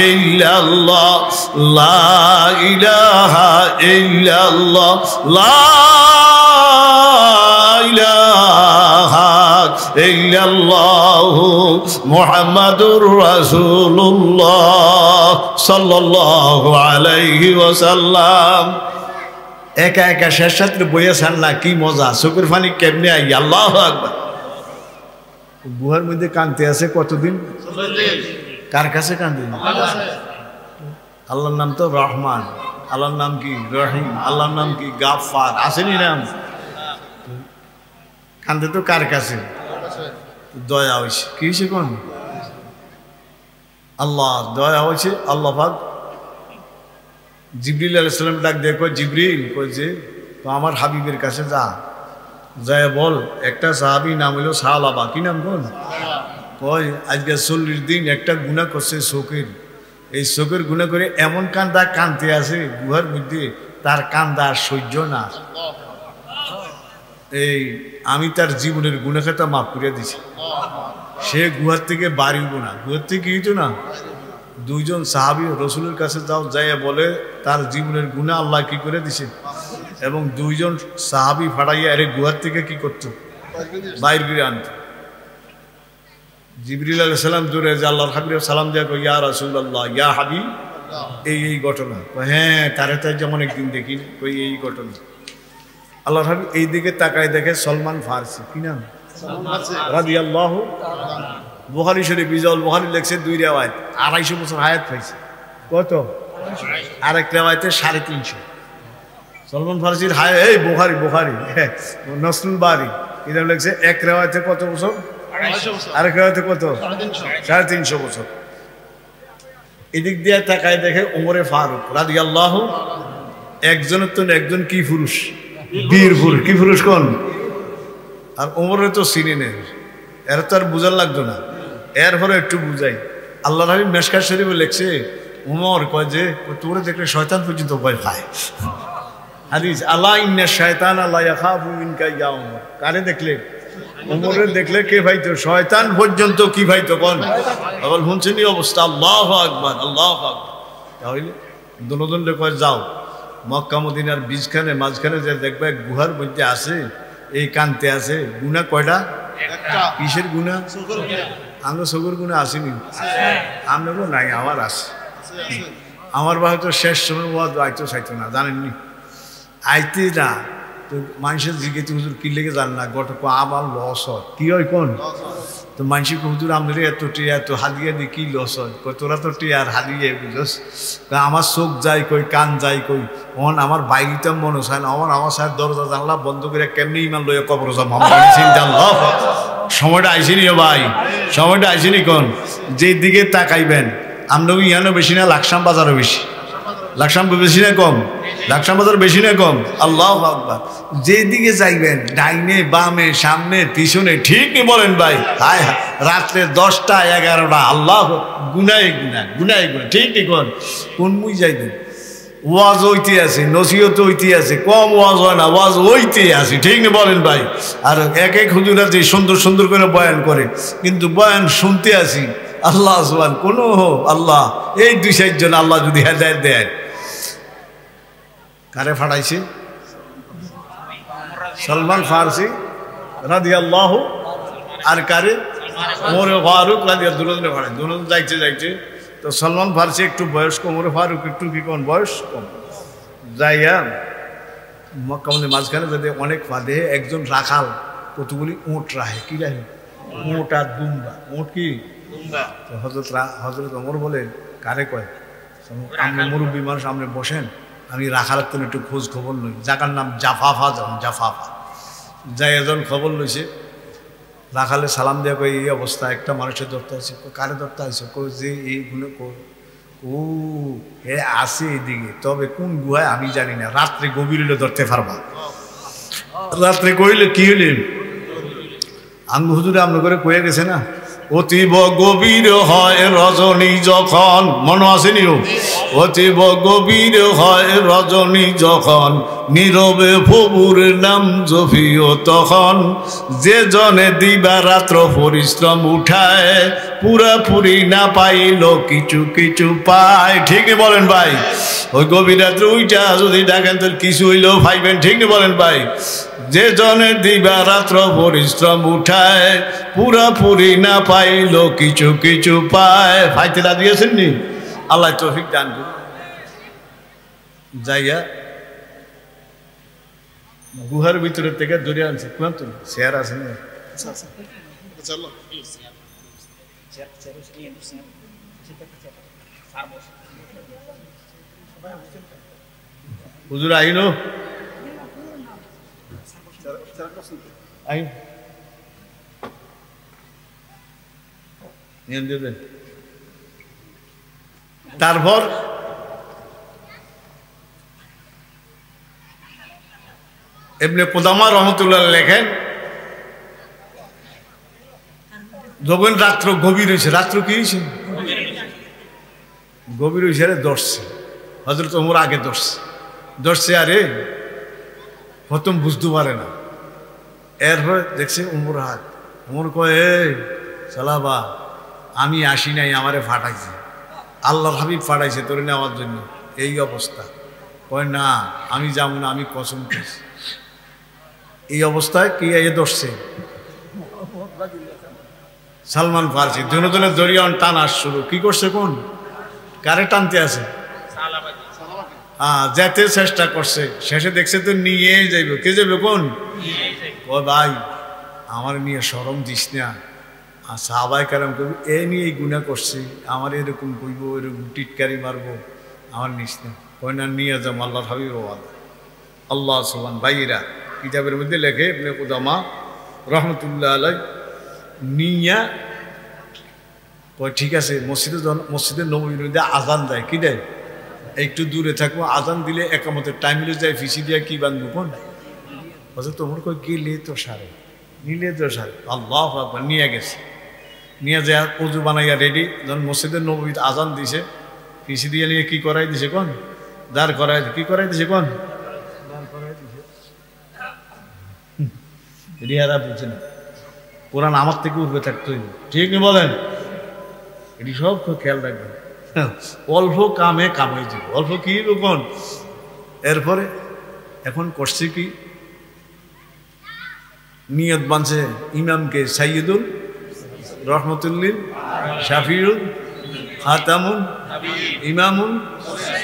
S1: ইল্লাল্লাহ, লা ইলাহা ইল্লাল্লাহ, লা ইলাহা ইল্লাল্লাহ মুহাম্মাদুর রাসূলুল্লাহ সাল্লাল্লাহু আলাইহি ওয়াসাল্লাম। একা একা শেষ রাত্রে বইয়াছেন না, কি মজা! চোখের পানি কেমনে আই! আল্লাহু আকবার। গুহার মধ্যে কানতে আছে কতদিন? কার কাছে কান্দে? আল্লাহর নাম তো রহমান, আল্লাহর নাম কি রহিম, আল্লাহর নাম কি গাফফার, আসেনি নাম? কান্দে তো কার কাছে? দয়া হয়েছে। কি হয়েছে কোন? আল্লাহ দয়া হয়েছে। আল্লাহ পাক জিবরিল আলাইহিস সালাম ডাক দিয়ে কয় জিবরিল, কয় যে তো আমার হাবিবের কাছে যা, যায় বল একটা সাহাবী নাম হলো সালাবা। কি নাম কোন? কয় আজকে 40 দিন একটা গুনাহ করছে চোখের, এই চোখের গুনাহ করে এমন কান্দা কানতে আছে গুহার মধ্যে, তার কান্দা সহ্য না। এই আমি তার জীবনের গুনাহ খাতা মাফ করে দিছি। সে গুহার থেকে বাড়িব না। গুহার থেকে কি হইতো না? দুইজন সাহাবী রসুলের কাছে যাও, যাইয়া বলে তার জীবনের গুনাহ আল্লাহ কি করে দিছে, এবং দুইজন সাহাবী ফাটাইয়া আরে গুহার থেকে কি করত? বাইর করে আনত। জিবরিল আলাইহিস সালাম দূরে যে আল্লাহর হাবিব সালাম দিয়া কই ইয়া রাসূলুল্লাহ, ইয়া হাবিব, এই ঘটনা। হ্যাঁ তারে তাই যেমন একদিন দেখি, কই এই ঘটনা। আল্লাহর হাবিব এই দিকে তাকায় দেখে সলমান ফারসি। কি নাম? রাদিয়াল্লাহু। বুখারী শরীফ বিজাউল বুখারী লেখছে 2 রিওয়ায়াত, 250 বছর হায়াত পাইছে। কত? আরেক রিওয়ায়াতে 350। সলমান ফারসির হায় এই বুখারী নসরুল বারী এটা লেখছে এক রিওয়ায়াতে কত বছর? 250 বছর। আরেক রিওয়ায়াতে কত? 350 বছর। এদিক দিয়ে তাকায় দেখে ওমরে ফারুক রাদিয়াল্লাহু। একজনের তো একজন কি পুরুষ, বীর পুরুষ। কি পুরুষ কোন? আর ওমরে তো চিনি নেই, এর তো আর বুঝার লাগতো না, এরপরে একটু বুঝাই। আল্লাহ হাবিব মেশকাত শরীফে লেখছে ওমর কয় যে তোরে দেখলে শয়তান পর্যন্ত ভয় পায়। হাদিস আলা ইন্না শায়তানা লা ইয়াখাফু মিনকা ইয়া ওমর। কারে দেখলে? ওমরে দেখলে কে ভাইতো? শয়তান পর্যন্ত কি ভাইতো কোন? আবার শুনছেন এই অবস্থা। আল্লাহু আকবার, আল্লাহু আকবার। তাহলে দোনোদণ্ডে কয় যাও মক্কা মদিনার বীজখানে মাঝখানে যে দেখবে গুহার মধ্যে আছে, এই কান্তে আছে। গুনাহ কয়টা? কিসের গুনাহ? আমরা সগর গুনাহ আসেনি, আপনারও নাই, আমার আছে। আমার বা হয়তো শেষ সময় ওয়াজ আইতো চাইতো না, জানেননি? আইতে না তো মানুষের জিজ্ঞেস হুজুর কি লেগে জান না, গত আমার লস হয়। কি হয় কোন? তো মানুষের হুজুর আমাদের এত টিয়া এত হাদিয়ে দিয়ে কি লস হয়? তোরা তো টিয়ার হাদিয়ে বুঝস। আমার চোখ যাই কই, কান যাই কই, অন আমার বাইরিতাম মনে হয় না। আমার সাহেব দরজা জানলা বন্ধ করে কেমনি ইমান লইয়া কবর যাম। সময়টা আইসিনি ভাই, সময়টা আইসিনি কোন? যেই দিকে তাকাইবেন আমরা ইয়ানো বেশি না, লাকসাম বাজারও বেশি। লাকসাম বেশি না কম? লাকসাম বাজার বেশি না কম? আল্লাহু আকবার। যেদিকে যাইবেন ডাইনে বামে সামনে পিছনে, ঠিক নি বলেন ভাই? হায় হায়, রাত্রে 10টা 11টা আল্লাহ গুনাই গুনা, গুনাই গুনা, ঠিক নি কোন? কোন মুই যাইবেন? ওয়াজ হইতে আছে, নসিহত হইতে আছে, কম ওয়াজ হয় না, ওয়াজ হইতে আছে, ঠিক নি বলেন ভাই? আর এক এক হুজুরা যে সুন্দর সুন্দর করে বয়ান করে, কিন্তু বয়ান শুনতে আসি আল্লাহ সুবহান কোনো আল্লাহ এই 2-4 জন আল্লাহ যদি হেদায়েত দেয়। কারে ফাটাইছে? সলমান ফারসি রাদিয়াল্লাহু, আর কারে? ওমর ফারুক রাদিয়াল্লাহু ফাটাই। দুজন যাইতে যাইতে তো সলমান ফারসি একটু বয়স কম, ওমর ফারুক একটু কি কোন বয়স কম। যাইয়া মক্কা মদিনার মাঝখানে যদি অনেক ফাঁদে একজন রাখাল কতগুলি উঁট রাখে। কি রাখে? উঁট আর দুম্বা। উঁট কি? হজরত ওমর বলে কারে কয়? আপনি মুরব্বী মানুষ, আপনি বসেন, আমি রাখার তো একটু খোঁজ খবর লই। জায়গার নাম জাফাফা। যখন জাফাফা যাই এজন খবর লইছে, রাখালে সালাম দেওয়া কই এই অবস্থা, একটা মানুষের ধরতে আছে। কারে ধরতে আছে? কই যে এইগুলো ও হে আসে এদিকে, তবে কোন গুহায় আমি জানি না, রাত্রে গভীর হইলে ধরতে পারবা। রাত্রে কইলে কি হইলে আমি হুজুরে আপনার করে কয়ে গেছে না, অতীব গভীর হয় রজনী যখন, মনে আসেনি? অতীব গভীর হয় রজনী যখন, নীরবে প্রভুর নাম জপিও তখন, যে জনে দিবা রাত্র পরিশ্রম উঠায়, পুরাপুরি না পাইল কিছু কিছু পায়। ঠিক বলেন ভাই? ওই গভীর রাত্রে ওইটা যদি দেখেন তো কিছু হইলেও পাইবেন। ঠিক বলেন ভাই? যে জনে দিবা রাত্র পরিশ্রম উঠায়, পুরাপুরি না পাইল কিছু কিছু পায়। ফাইতে দিয়েছেন নি? আল্লাহ তৌফিক দান করুন। যাইয়া গুহার ভিতরে থেকে ধরে আনছে। কোন তো শেয়ার আছে না? হুজুর আইনো তারপর ইবনে কুদামা রহমতুল্লাহ লেখেন, যখন রাত্র গভীর হয়েছে, রাত্র কি হয়েছে? গভীর হয়েছে, ধরছে। হযরত ওমর আগে ধরছে, আরে প্রথম বুঝতে পারে না। এরপর দেখছে ওমর হাত, ওমর কয় এই সালাবা, আমি আসি নাই, আমারে ফাটাইছে, আল্লাহর হাবিব ফাটাইছে তোরে নেওয়ার জন্য, এই অবস্থা। কয় না আমি যাবো না, আমি কসম খেয়েছি। এই অবস্থায় কি এ ধরছে? সালমান ফারসি দুজনের দরিয়ান টানা শুরু। কি করছে? কোন কারে টানতে আছে? যেতে চেষ্টা করছে, শেষে দেখছে তো নিয়ে যাইব। কে যাবে? কোন? ও ভাই আমার নিয়ে শরম দিস না। সাহাবায়ে কেরাম কইব এ নিয়ে গুনাহ করছি, আমার এরকম কইব, এরকম টিটকারি মারবো, আমার নিস না। কই না নিয়ে যাম, আল্লাহর হাবিব আল্লাহ সুবহান। ভাইরা কিতাবের মধ্যে লেখে ইবনে কুদামা রহমতুল্লাহ আলাই নিয়া কয় ঠিক আছে, মসজিদে নববীর মধ্যে আজান দেয়। কি দেয়? একটু দূরে থাকবো, আজান দিলে একামতের টাইম মিলে যায়, ফিসি দিয়া কি বাঁধবো? কোন বলছে তোমার কই গেলে তো সারে, নিলে তো সারে। আল্লাহু আকবার। নিয়ে গেছে, নিয়ে যায় অজু বানাইয়া রেডি। যখন মসজিদের নববীর আজান দিছে, ফিসি দিয়ে নিয়ে কি করাই দিছে? কোন দাঁড় করাই। কি করাই দিছে? কোন দাঁড় করাই দিছে। রিহারা বুঝে না, কোরআন আমার থেকে উঠবে থাকতে ঠিক নেই বলেন, এটি সব খেয়াল রাখবেন। অল্প কামে কামাই যাব, অল্প কি রকম। এরপরে এখন করছে কি, নিয়ত বানছে ইমামকে সাইয়্যিদুল রহমতুল্লিল শাফিউল খাতামুন ইমামুন,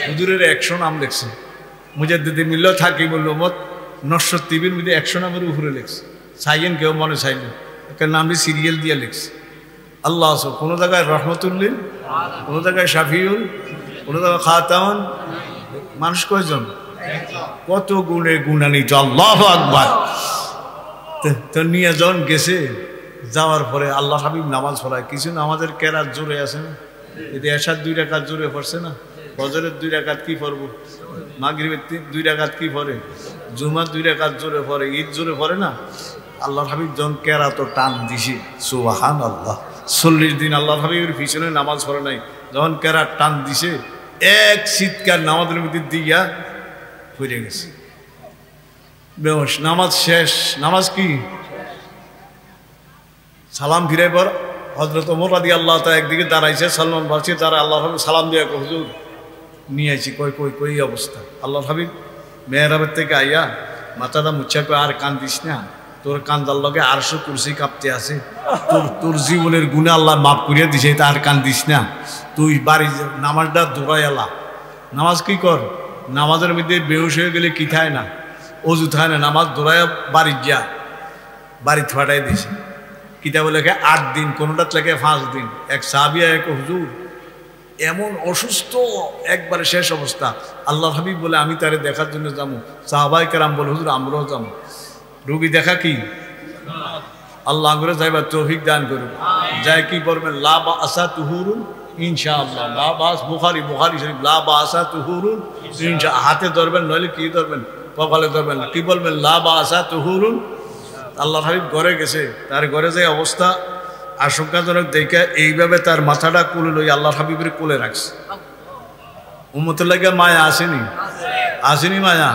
S1: হুজুরের 100 নাম লেখছে। মুজাদ্দিদ মিল্লাত হাকিমুল উম্মত নশ্বর টিভির মধ্যে 100 নামের উপরে লেখছে। চাইয়েন কেউ মনে চাইলেন, একটা নামে সিরিয়াল দিয়ে লেখছে। আল্লাহ আছে, কোনো জায়গায় রহমতুল্লিল, কোনো জায়গায় শাফিউল, কোনো জায়গায় খাতামুন। মানুষ কয়জন? কত গুণে গুণান্বিত, আল্লাহু আকবার। তো নিয়ে যখন গেছে, যাওয়ার পরে আল্লাহ হাবিব নামাজ পড়ায়। কিছু নামাজের কেরাত জোরে আছে না, যদি এশার 2 রাকাত জোরে পড়ছে না, ফজরের 2 রাকাত কি পড়বো, মাগরিবের 2 রাকাত কি পড়ে, জুমার 2 রাকাত জোরে পড়ে, ঈদ জোরে পড়ে না। আল্লাহ হাবিব যখন কেরাত টান দিছে, সুবহানাল্লাহ, 40 দিন আল্লাহ হাবিবের পিছনে নামাজ পড়ে নাই। যখন কেরাত টান দিছে, এক চিৎকার নামাজের মধ্যে দিয়া ফিরে গেছে, বেহোশ। নামাজ শেষ। নামাজ কি? সালাম ফিরে পর হযরত ওমর রাদিয়াল্লাহু তাআলা একদিকে দাঁড়াইছে, সালমান বলছে তারা আল্লাহ হাবিব সালাম দিয়ে হুজুর নিয়ে আইছি। কই অবস্থা? আল্লাহ হাবিব মেহরাবের থেকে আইয়া মাথাটা মুচ্ছা করে, আর কান্দিস না, তোর কান্দার লগে 800 কুরসি কাঁপতে আছে, তোর জীবনের গুণে আল্লাহ মাফ করিয়া দিছে, তা আর কান্দিস না। তুই বাড়ি নামাজটা দৌড়াই এলা। নামাজ কি কর? নামাজের মধ্যে বেহুশ হয়ে গেলে কি থায় না, অজু থায় না, নামাজ দৌড়াইয়া বাড়ি যা, বাড়ি ফাটাই দিছে। কিতাবে লেখে 8 দিন, কোনোটা লেখে 5 দিন। এক সাহাবিয়া এক হুজুর এমন অসুস্থ, একবারে শেষ অবস্থা। আল্লাহ হাবিব বলে আমি তারে দেখার জন্য যাবো। সাহাবায়ে কেরাম বলে হুজুর আমরাও যাবো। রোগী দেখা কি আল্লাহ করে যাইবার তৌফিক দান করুন। যাই কি করবেন, লা বাসা তুহুরুন ইনশাআল্লাহ। লা বাস, বুখারী শরীফ, লা বাসা তুহুরুন ইনশাআল্লাহ। হাতে ধরবেন, নইলে কি ধরবেন, কপালে ধরবেন। কি বলবেন? লা বাসা তুহুরুন। আল্লাহ হাবিব ঘরে গেছে, তার ঘরে যে অবস্থা আশঙ্কাজনক দেখে এইভাবে তার মাথাটা কোলে লই আল্লাহ হাবিবের কোলে রাখছে। উম্মতের লাগে মায়া আসেনি? আসেনি মায়া?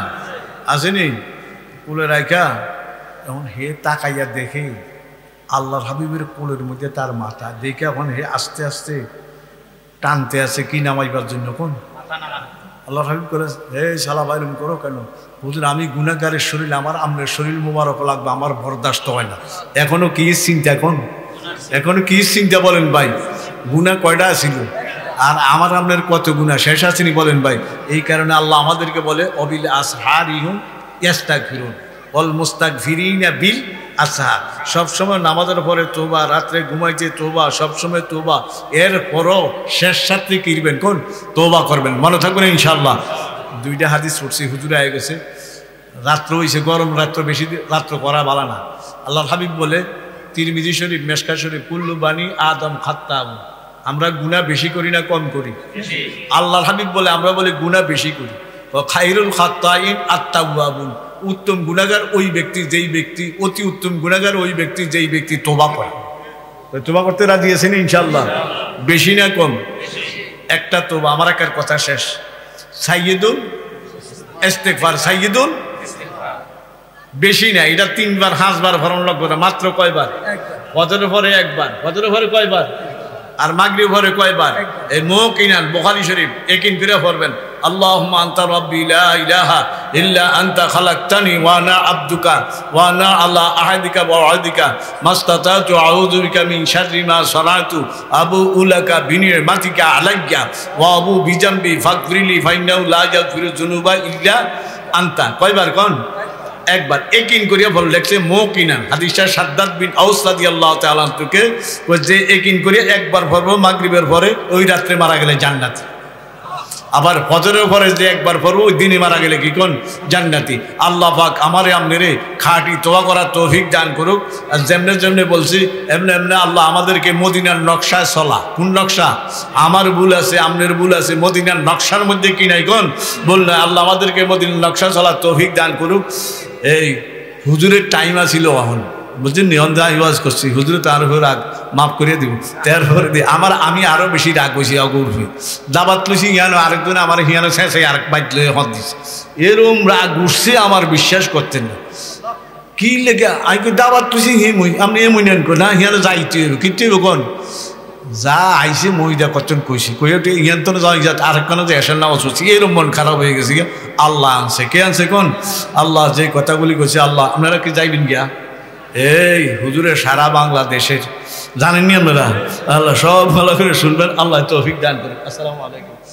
S1: আসেনি? কোলে রাখা এখন হে তাকাইয়া দেখে আল্লাহ হাবিবের কোলের মধ্যে তার মাথা দেখে, এখন হে আস্তে আস্তে টানতে আছে কি নামাইবার জন্য। কোন আল্লাহ হাবিব করে, হে শালা বাইরুম করো কেন? হুজুর আমি গুনাহগারের শরীর, আমার আমনের শরীর মোবারক লাগবে, আমার বরদাস্ত হয় না। এখনো কি চিন্তা? এখনো কি চিন্তা বলেন ভাই? গুনাহ কয়টা ছিল, আর আমার আপনার কত গুনাহ শেষ আসেনি বলেন ভাই? এই কারণে আল্লাহ আমাদেরকে বলে অবিল আসহারিহুম ইস্তাগফিরুন ওয়াল মুস্তাগফিরিনা বিল আসহার। সবসময় নামাজের পরে তোবা, রাত্রে ঘুমাইতে তোবা, সবসময় তোবা। এরপরও শেষ সাথে কিরবেন, কোন তোবা করবেন। মনে থাকবেন ইনশাআল্লাহ। 2টা হাদিস পড়ছি, হুজুরে আয়ে গেছে, রাত্র হয়েছে গরম, রাত্র বেশি রাত্র করা ভালো না। আল্লাহ হাবিব বলে তিরমিজি শরীফ, মেশকা শরীফ, কুল্লু বানি আদম খাত্তাব। আমরা গুনাহ বেশি করি না কম করি? আল্লাহ হাবিব বলে আমরা বলি গুনাহ বেশি করি। খাইরুল খাত্তাইন আত-তাওয়াবুন। উত্তম গুনাহগার ওই ব্যক্তি যেই ব্যক্তি, অতি উত্তম গুনাহগার ওই ব্যক্তি যেই ব্যক্তি তওবা করে। তওবা করতে রাজি আছেন ইনশাআল্লাহ? বেশি না কম? একটা তওবা। আমার একার কথা শেষ। সাইয়্যিদুল ইস্তিগফার, সাইয়্যিদুল বেশি না, এটা 3 বার 5 বার ভরণ লাগবে না। মাত্র কয়বার? ফজরের পরে 1 বার। ফজরের পরে কয়বার? আর মাগরিব পরে কয়বার? এই মুকিনান বুখারী শরীফ একিন করে পড়বেন। আল্লাহুম্মা আনতা রাব্বি লা ইলাহা ইল্লা আনতা খালাকতানি ওয়া আনা আবদুকা ওয়া আনা আলা আহাদিকা ওয়া ওয়াদিকা মাস্তাতাতু আউযু বিকা মিন শাররি মা সানাতু আবুউ লাকা বিনিমাতিকা আলাইয়া ওয়া আবু বিজামবি ফাগফিরলি ফাইন্নাহু লা ইয়াগফিরু যুনুবা ইল্লা আনতা। কয়বার কোন? 1 বার। একিন করিয়া বল লেখছে মুকিনান। হাদিসটা সাদ্দাদ বিন আউস রাদিয়াল্লাহু তাআলা থেকে, যে একিন করিয়া 1 বার পড়বো মাগরিবের পরে, ওই রাত্রে মারা গেলে জান্নাতি। আবার ফজরের পরে যে 1 বার পড়বো, ওই দিনে মারা গেলে কি কোন? জান্নাতি। আল্লাহ পাক আমারে আমনেরে খাঁটি তওবা করার তৌফিক দান করুক। আর যেমনে যেমনে বলছি এমনি এমনি আল্লাহ আমাদেরকে মদিনার নকশায় চলা। কোন নকশা? আমার ভুল আছে, আমনের ভুল আছে, মদিনার নকশার মধ্যে কি নাই কোন বল না। আল্লাহ আমাদেরকে মদিনার নকশা চলার তৌফিক দান করুক। এই হুজুরের টাইম আছিল, এখন বুঝছেন নিয়ন যা ইওয়াজ করছি, হুজুরে তার উপর রাগ মাফ করিয়ে দিব। তারপরে আমি আরো বেশি রাগ হয়েছি অগৌরফি দাবাত লুছি হিয়ানো, আরেকজন আমার হিয়ানো শেষে আরেক বাইট লয়ে হত দিছে। এরম রাগ উঠছে আমার, বিশ্বাস করতেন না। কি লেগে আই কই দাওয়াত তুই হে মুই আপনি এ মুই নেন কো না হিয়ারে যাইতে হইব কিন্তু কোন যা আইসে মহিদা কতজন কইছি কই ইয়ান তো যাই যা আরেকখানে যে এসের নামাজ হচ্ছে এরকম মন খারাপ হয়ে গেছে গিয়া আল্লাহ আনছে কে আনছে কোন আল্লাহ যে কথাগুলি কইছে আল্লাহ আপনারা কি যাইবেন গিয়া এই হুজুরের সারা বাংলাদেশের জানেননি আপনারা আল্লাহ সব ভালো করে শুনবেন আল্লাহ তৌফিক দান করেন আসসালামু আলাইকুম